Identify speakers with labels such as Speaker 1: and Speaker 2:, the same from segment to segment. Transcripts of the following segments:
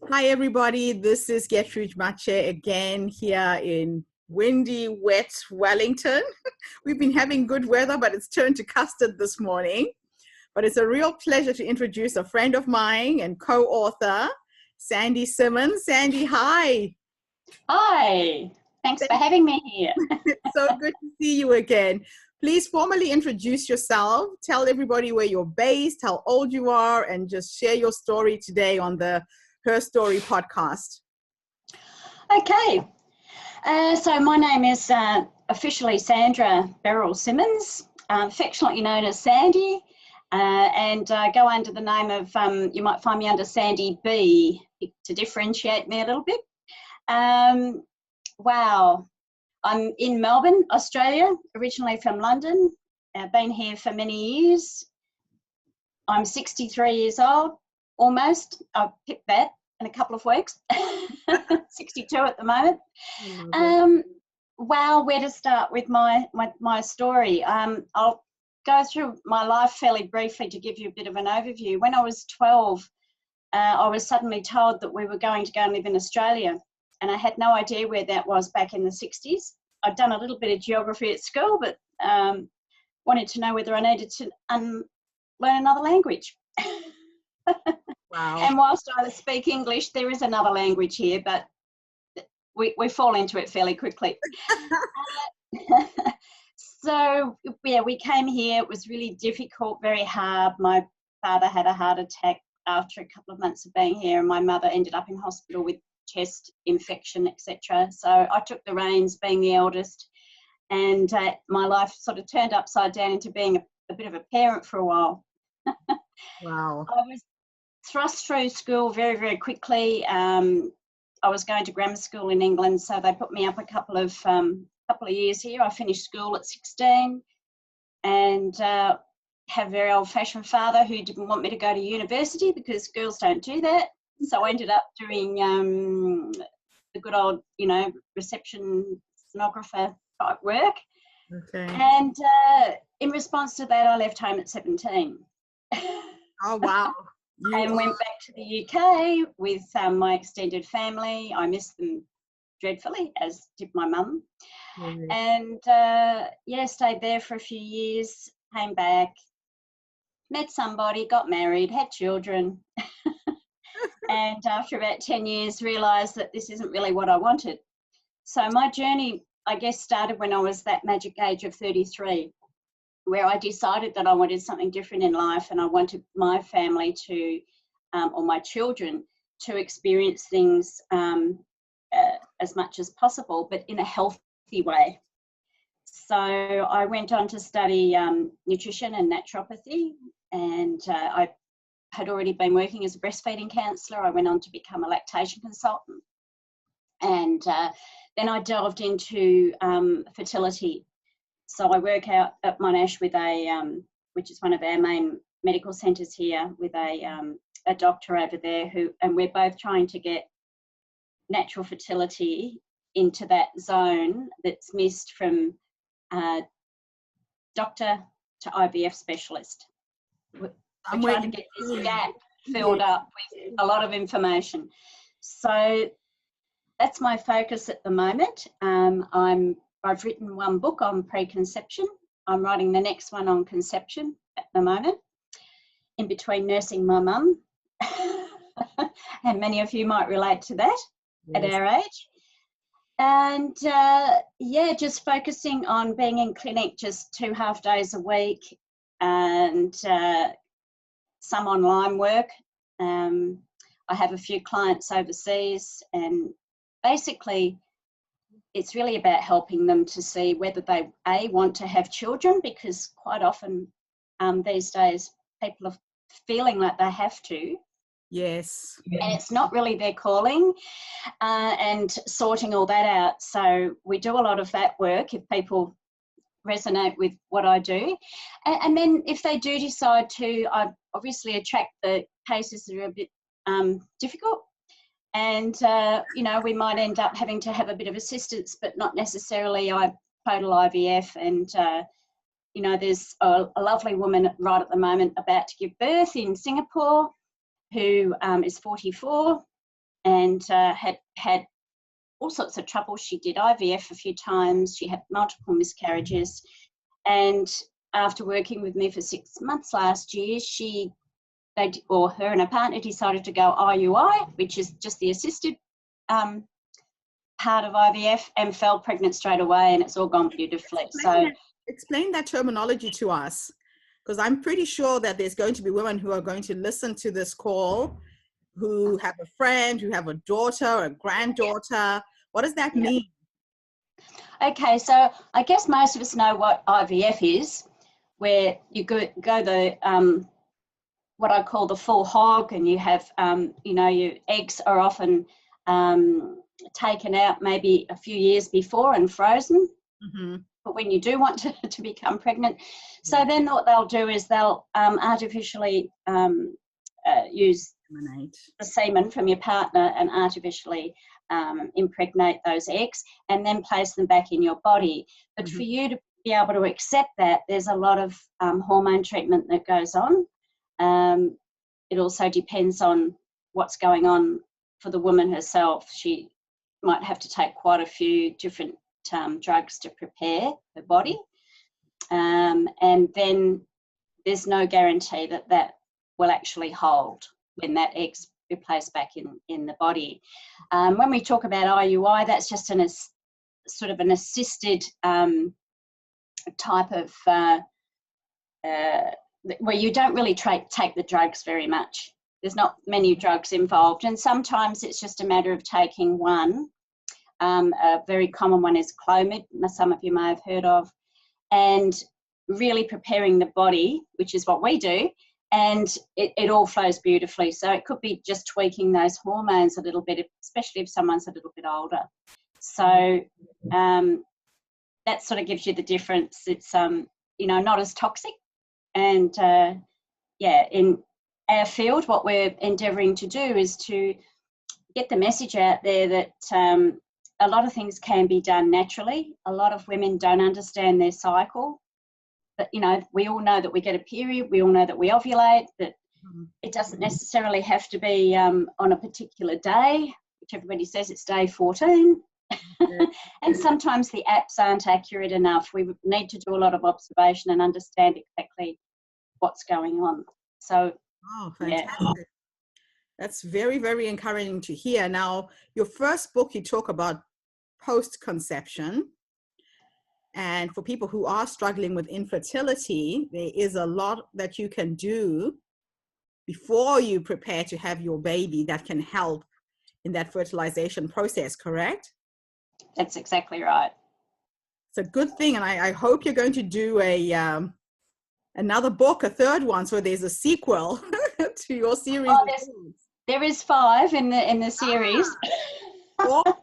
Speaker 1: Hi, everybody. This is Gertrude Mache again here in windy, wet Wellington. We've been having good weather, but it's turned to custard this morning. But it's a real pleasure to introduce a friend of mine and co-author, Sandy Simmons. Sandy, hi.
Speaker 2: Hi, thanks for having me here.
Speaker 1: It's so good to see you again. Please formally introduce yourself. Tell everybody where you're based, how old you are, and just share your story today on the Her Story podcast.
Speaker 2: Okay, so my name is officially Sandra Beryl Simmons, affectionately known as Sandy, and go under the name of, you might find me under Sandy B to differentiate me a little bit. Wow, I'm in Melbourne, Australia, originally from London. I've been here for many years. I'm 63 years old, almost. I've picked that in a couple of weeks. 62 at the moment. Wow, where to start with my story? I'll go through my life fairly briefly to give you a bit of an overview. When I was 12, I was suddenly told that we were going to go and live in Australia, and I had no idea where that was back in the 60s. I'd done a little bit of geography at school, but wanted to know whether I needed to learn another language.
Speaker 1: Wow.
Speaker 2: And whilst I speak English, there is another language here, but we fall into it fairly quickly. So, yeah, we came here. It was really difficult, very hard. My father had a heart attack after a couple of months of being here, and my mother ended up in hospital with chest infection, etc. So I took the reins, being the eldest, and my life sort of turned upside down into being a bit of a parent for a while.
Speaker 1: Wow.
Speaker 2: I was thrust through school very, very quickly. I was going to grammar school in England, so they put me up a couple of years here. I finished school at 16, and have a very old-fashioned father who didn't want me to go to university because girls don't do that. So I ended up doing the good old, reception sonographer type work.
Speaker 1: Okay.
Speaker 2: And in response to that, I left home at 17.
Speaker 1: Oh, wow.
Speaker 2: And went back to the UK with my extended family. I miss them dreadfully, as did my mum.
Speaker 1: Mm-hmm.
Speaker 2: And stayed there for a few years, came back, met somebody, got married, had children. And after about 10 years, realised that this isn't really what I wanted. So my journey, I guess, started when I was that magic age of 33, where I decided that I wanted something different in life, and I wanted my family to, or my children, to experience things as much as possible, but in a healthy way. So I went on to study nutrition and naturopathy, and I had already been working as a breastfeeding counsellor. I went on to become a lactation consultant, and then I delved into fertility. So I work out at Monash with which is one of our main medical centres here, with a doctor over there and we're both trying to get natural fertility into that zone that's missed from doctor to IVF specialist. We're trying to get this gap filled up with a lot of information. So that's my focus at the moment. I've written one book on preconception. I'm writing the next one on conception at the moment, in between nursing my mum. And many of you might relate to that. Yes. At our age. And just focusing on being in clinic just 2 half days a week, and some online work. I have a few clients overseas, and basically it's really about helping them to see whether they want to have children, because quite often these days people are feeling like they have to.
Speaker 1: Yes.
Speaker 2: And it's not really their calling, and sorting all that out. So we do a lot of that work if people resonate with what I do. And then if they do decide to, I obviously attract the cases that are a bit difficult. And, we might end up having to have a bit of assistance, but not necessarily total IVF. And, there's a lovely woman right at the moment about to give birth in Singapore who is 44. and had all sorts of trouble. She did IVF a few times. She had multiple miscarriages. And after working with me for 6 months last year, her and her partner decided to go IUI, which is just the assisted part of IVF, and fell pregnant straight away, and it's all gone beautifully.
Speaker 1: Explain that terminology to us, because I'm pretty sure that there's going to be women who are going to listen to this call who have a friend, who have a daughter or a granddaughter. What does that mean?
Speaker 2: Okay, so I guess most of us know what IVF is, where you go the what I call the full hog, and you have your eggs are often taken out maybe a few years before and frozen.
Speaker 1: Mm-hmm.
Speaker 2: But when you do want to become pregnant, so then what they'll do is they'll artificially use the semen from your partner and artificially impregnate those eggs and then place them back in your body. But for you to be able to accept that, there's a lot of hormone treatment that goes on. It also depends on what's going on for the woman herself. She might have to take quite a few different drugs to prepare her body. And then there's no guarantee that will actually hold when that egg's replaced back in the body. When we talk about IUI, that's just sort of an assisted type of where you don't really take the drugs very much. There's not many drugs involved, and sometimes it's just a matter of taking one. A very common one is Clomid, some of you may have heard of, and really preparing the body, which is what we do, and it all flows beautifully. So it could be just tweaking those hormones a little bit, especially if someone's a little bit older. So that sort of gives you the difference. It's not as toxic, and in our field, what we're endeavouring to do is to get the message out there that a lot of things can be done naturally. A lot of women don't understand their cycle, but we all know that we get a period, we all know that we ovulate, that it doesn't necessarily have to be on a particular day, which everybody says it's day 14. And sometimes the apps aren't accurate enough. We need to do a lot of observation and understand exactly what's going on. So,
Speaker 1: fantastic. Yeah. That's very, very encouraging to hear. Now, your first book, you talk about post-conception. And for people who are struggling with infertility, there is a lot that you can do before you prepare to have your baby that can help in that fertilization process, correct?
Speaker 2: That's exactly right.
Speaker 1: It's a good thing. And I hope you're going to do another book, a third one, so there's a sequel to your series.
Speaker 2: There is 5 in the series.
Speaker 1: Awesome.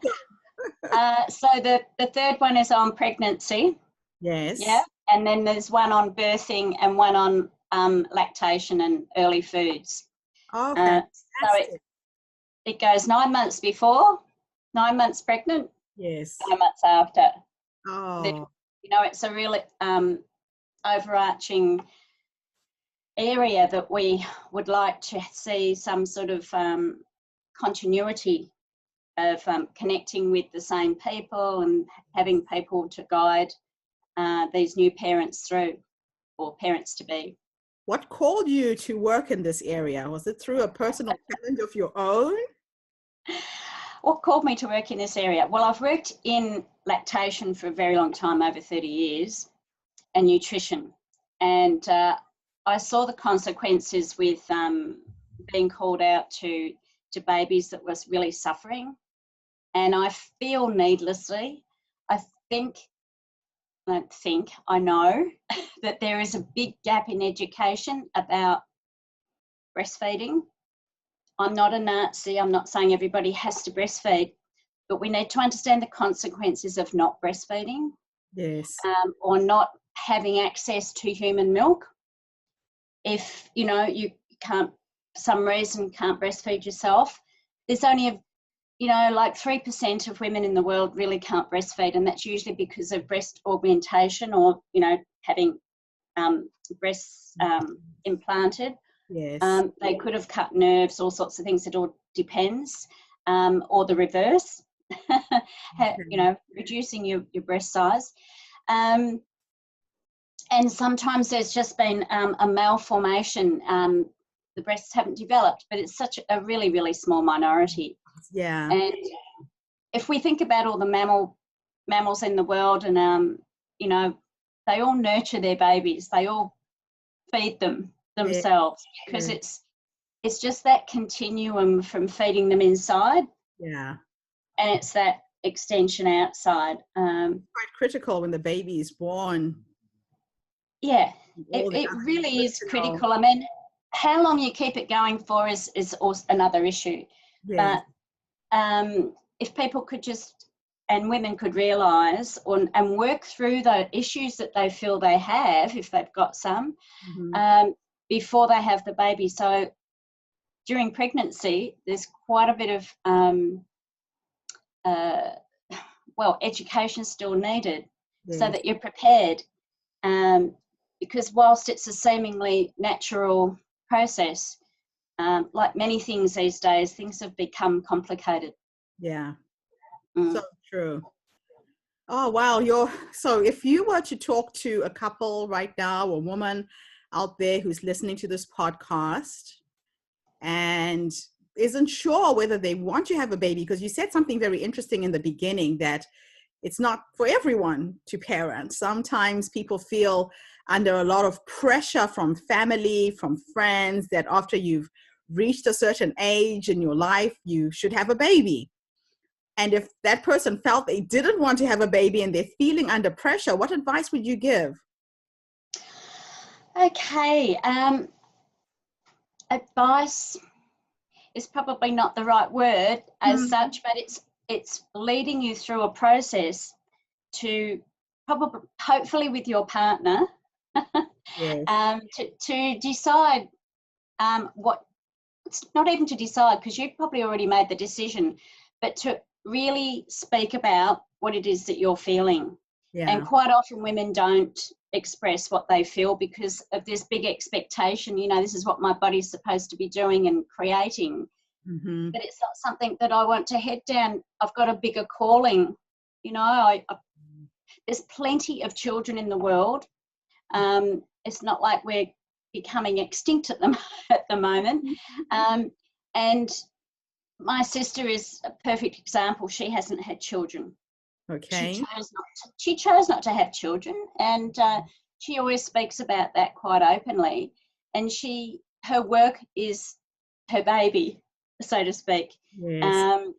Speaker 2: So the third one is on pregnancy.
Speaker 1: Yes.
Speaker 2: Yeah. And then there's one on birthing and one on lactation and early foods.
Speaker 1: Oh, fantastic.
Speaker 2: So it goes 9 months before, 9 months pregnant.
Speaker 1: Yes.
Speaker 2: 9 months after.
Speaker 1: Oh.
Speaker 2: It's a really overarching area that we would like to see some sort of continuity of connecting with the same people and having people to guide these new parents through, or parents to be.
Speaker 1: What called you to work in this area? Was it through a personal challenge of your own?
Speaker 2: What called me to work in this area? Well, I've worked in lactation for a very long time, over 30 years, and nutrition. And I saw the consequences with being called out to babies that was really suffering. And I feel needlessly, I know that there is a big gap in education about breastfeeding. I'm not a Nazi, I'm not saying everybody has to breastfeed, but we need to understand the consequences of not breastfeeding.
Speaker 1: Yes.
Speaker 2: Or not having access to human milk. If, you can't, for some reason, can't breastfeed yourself, there's only like 3% of women in the world really can't breastfeed, and that's usually because of breast augmentation or, having breasts implanted.
Speaker 1: Yes.
Speaker 2: They could have cut nerves, all sorts of things. It all depends. or the reverse, you know, reducing your breast size. And sometimes there's just been a malformation. The breasts haven't developed, but it's such a really, really small minority.
Speaker 1: Yeah.
Speaker 2: And if we think about all the mammals in the world, and you know, they all nurture their babies, they all feed them themselves, because it's just that continuum from feeding them inside,
Speaker 1: yeah,
Speaker 2: and it's that extension outside.
Speaker 1: Quite critical when the baby is born.
Speaker 2: Yeah, it really is critical. I mean, how long you keep it going for is also another issue.
Speaker 1: Yes.
Speaker 2: But if people could just, and women could realise and work through the issues that they feel they have, if they've got some, before they have the baby. So during pregnancy, there's quite a bit of education still needed, so that you're prepared. Because whilst it's a seemingly natural process, like many things these days, things have become complicated.
Speaker 1: Yeah. So true. Oh, wow. So if you were to talk to a couple right now, a woman out there who's listening to this podcast and isn't sure whether they want to have a baby, because you said something very interesting in the beginning, that it's not for everyone to parent. Sometimes people feel under a lot of pressure from family, from friends, that after you've reached a certain age in your life, you should have a baby. And if that person felt they didn't want to have a baby and they're feeling under pressure, what advice would you give?
Speaker 2: Okay. Advice is probably not the right word as such, but it's leading you through a process to hopefully with your partner, to decide what, it's not even to decide, because you've probably already made the decision, but to really speak about what it is that you're feeling. And quite often women don't express what they feel because of this big expectation, you know, this is what my body's supposed to be doing and creating. But it's not something that I want to head down. I've got a bigger calling. You know, there's plenty of children in the world. It's not like we're becoming extinct at the moment. And my sister is a perfect example. She hasn't had children.
Speaker 1: Okay.
Speaker 2: She chose not to have children, and she always speaks about that quite openly. And her work is her baby, so to speak.
Speaker 1: Yes.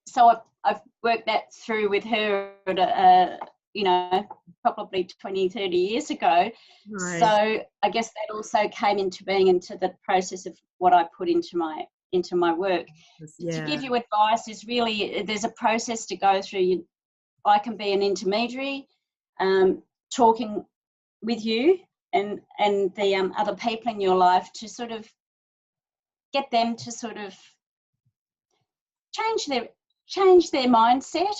Speaker 2: So I've worked that through with her at you know, probably 20, 30 years ago.
Speaker 1: Right.
Speaker 2: So I guess that also came into being into the process of what I put into my work. To give you advice is really, there's a process to go through. I can be an intermediary, talking with you and the other people in your life to sort of get them to sort of change their mindset,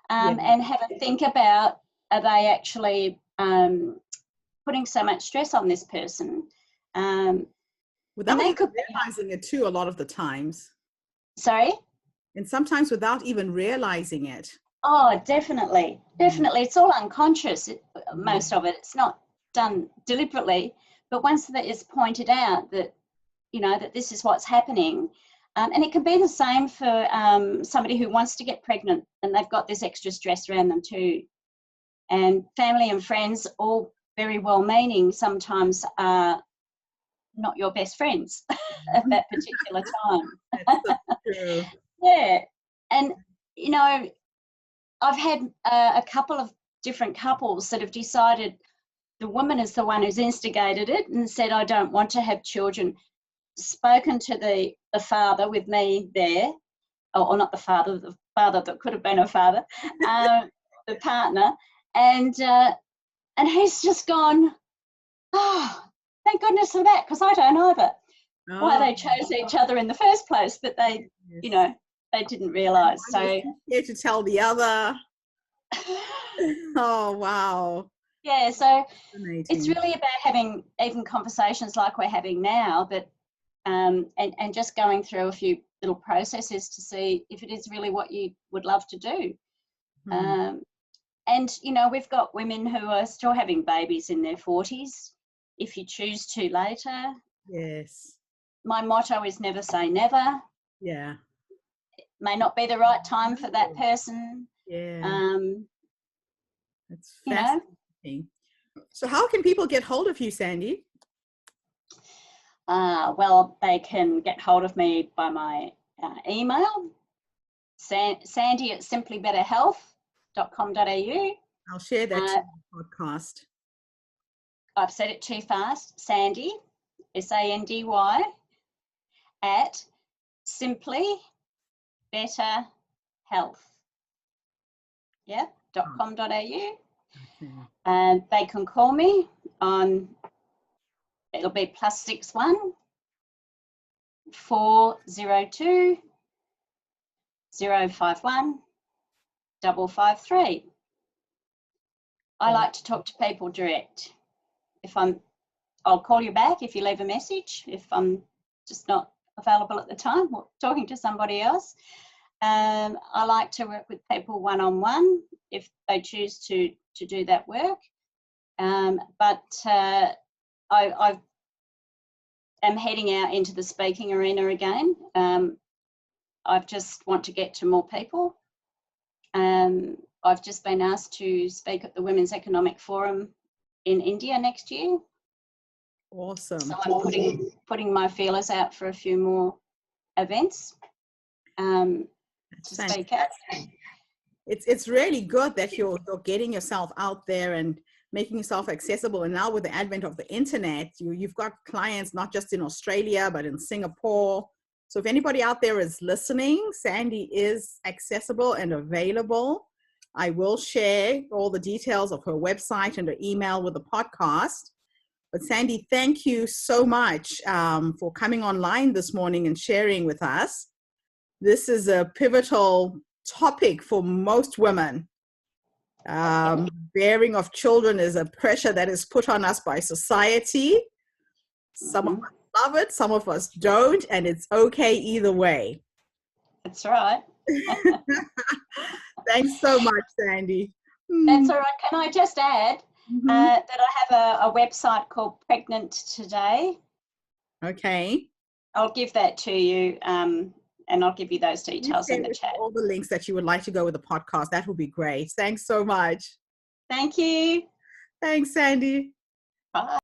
Speaker 2: and have a think about, are they actually putting so much stress on this person?
Speaker 1: Without even realizing it too, a lot of the times.
Speaker 2: Sorry?
Speaker 1: And sometimes without even realizing it.
Speaker 2: Oh, definitely. It's all unconscious, most of it. It's not done deliberately, but once that is pointed out that, you know, that this is what's happening, and it can be the same for somebody who wants to get pregnant and they've got this extra stress around them too. And family and friends, all very well-meaning, sometimes are not your best friends at that particular time.
Speaker 1: That's so true.
Speaker 2: Yeah. And, you know, I've had a couple of different couples that have decided the woman is the one who's instigated it and said, I don't want to have children, spoken to the father with me there, or not the father that could have been a father, the partner, and he's just gone, oh, thank goodness for that, because I don't either. Why they chose each other in the first place, but they, you know, they didn't realise. So
Speaker 1: scared to tell the other. Oh, wow.
Speaker 2: Yeah, so it's really about having even conversations like we're having now, but and just going through a little processes to see if it is really what you would love to do. And, you know, we've got women who are still having babies in their 40s, if you choose to later.
Speaker 1: Yes.
Speaker 2: My motto is never say never.
Speaker 1: Yeah.
Speaker 2: It may not be the right time for that person.
Speaker 1: Yeah. That's
Speaker 2: You know.
Speaker 1: fascinating. So how can people get hold of you, Sandy?
Speaker 2: Well, they can get hold of me by my email, sandy@simplybetterhealth.com.au.
Speaker 1: I'll share that to the podcast.
Speaker 2: I've said it too fast. Sandy, SANDY, at Simply Better Health. Yeah, .com.au.
Speaker 1: Okay.
Speaker 2: And they can call me on, it'll be +61 402 051 553. I like to talk to people direct. I'll call you back if you leave a message, if I'm just not available at the time or talking to somebody else. I like to work with people one-on-one if they choose to do that work. But I am heading out into the speaking arena again. I just want to get to more people. I've just been asked to speak at the Women's Economic Forum in India next year.
Speaker 1: Awesome.
Speaker 2: So I'm putting my feelers out for a few more events to speak at.
Speaker 1: It's really good that you're getting yourself out there and making yourself accessible. And now with the advent of the internet, you've got clients not just in Australia, but in Singapore. So if anybody out there is listening, Sandy is accessible and available. I will share all the details of her website and her email with the podcast. But Sandy, thank you so much for coming online this morning and sharing with us. This is a pivotal topic for most women. Bearing of children is a pressure that is put on us by society. Some of us love it, some of us don't, and it's okay either way.
Speaker 2: That's right.
Speaker 1: Thanks so much, Sandy.
Speaker 2: That's all right. Can I just add that I have a website called Pregnant Today?
Speaker 1: Okay.
Speaker 2: I'll give that to you, and I'll give you those details in the chat.
Speaker 1: All the links that you would like to go with the podcast. That would be great. Thanks so much.
Speaker 2: Thank you.
Speaker 1: Thanks, Sandy.
Speaker 2: Bye.